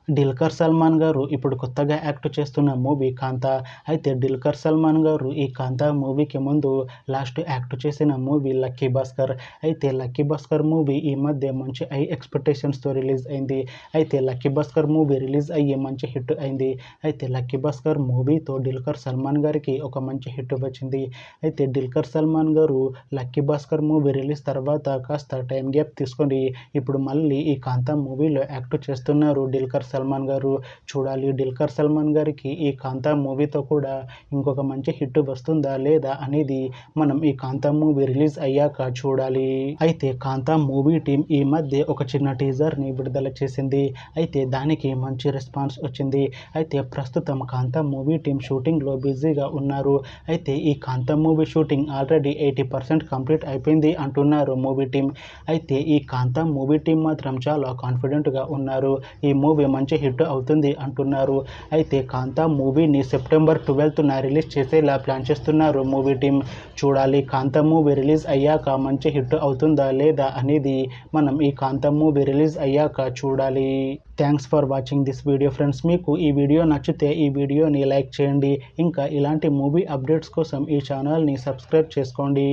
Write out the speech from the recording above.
డుల్కర్ సల్మాన్ గారు ఇప్పుడు కొత్తగా యాక్ట్ చేస్తున్న మూవీ 'కాంతా'. అయితే డుల్కర్ సల్మాన్ గారు ఈ 'కాంతా' మూవీకి ముందు లాస్ట్ యాక్ట్ చేసిన మూవీ 'లక్కీ భాస్కర్'. అయితే 'లక్కీ భాస్కర్' మూవీ ఈ మధ్య మంచి హై ఎక్స్‌పెక్టేషన్స్‌తో రిలీజ్ అయింది. అయితే 'లక్కీ భాస్కర్' మూవీ రిలీజ్ అయ్యి మంచి హిట్ అయింది. అయితే 'లక్కీ భాస్కర్' మూవీతో డుల్కర్ సల్మాన్ గారికి ఒక మంచి హిట్ వచ్చింది. అయితే డుల్కర్ సల్మాన్ గారు 'లక్కీ భాస్కర్' మూవీ రిలీజ్ తర్వాత కాస్త టైం గ్యాప్ తీసుకొని ఇప్పుడు మళ్ళీ ఈ 'కాంతా' మూవీలో యాక్ట్ చేస్తున్నారు డుల్కర్ సల్మాన్ గారు. చూడాలి డుల్కర్ సల్మాన్ గారికి ఈ 'కాంతా' మూవీతో కూడా ఇంకొక మంచి హిట్ వస్తుందా లేదా అనేది మనం ఈ 'కాంతా' మూవీ రిలీజ్ అయ్యాక చూడాలి. అయితే 'కాంతా' మూవీ టీం ఈ మధ్య ఒక చిన్న టీజర్‌ని విడుదల చేసింది. అయితే దానికి మంచి రెస్పాన్స్ వచ్చింది. అయితే ప్రస్తుతం 'కాంతా' మూవీ టీం షూటింగ్‌లో బిజీగా ఉన్నారు. అయితే ఈ 'కాంతా' మూవీ షూటింగ్ ఆల్రెడీ 80% కంప్లీట్ అయిపోయింది అంటున్నారు మూవీ టీం. అయితే ఈ 'కాంతా' మూవీ టీం మాత్రం చాలా కాన్ఫిడెంట్‌గా ఉన్నారు. ఈ మూవీ మంచి హిట్ అవుతుంది అంటున్నారు. అయితే 'కాంతా' మూవీని సెప్టెంబర్ 12న రిలీజ్ చేసేలా ప్లాన్ చేస్తున్నారు మూవీ టీం. చూడాలి 'కాంతా' మూవీ రిలీజ్ అయ్యాక మంచి హిట్ అవుతుందా లేదా అనేది మనం ఈ 'కాంతా' మూవీ రిలీజ్ అయ్యాక చూడాలి. Thanks for watching this video friends. మీకు ఈ వీడియో నచ్చితే ఈ వీడియోని లైక్ చేయండి. ఇంకా ఇలాంటి మూవీ అప్డేట్స్ కోసం ఈ ఛానల్‌ని సబ్స్క్రైబ్ చేసుకోండి.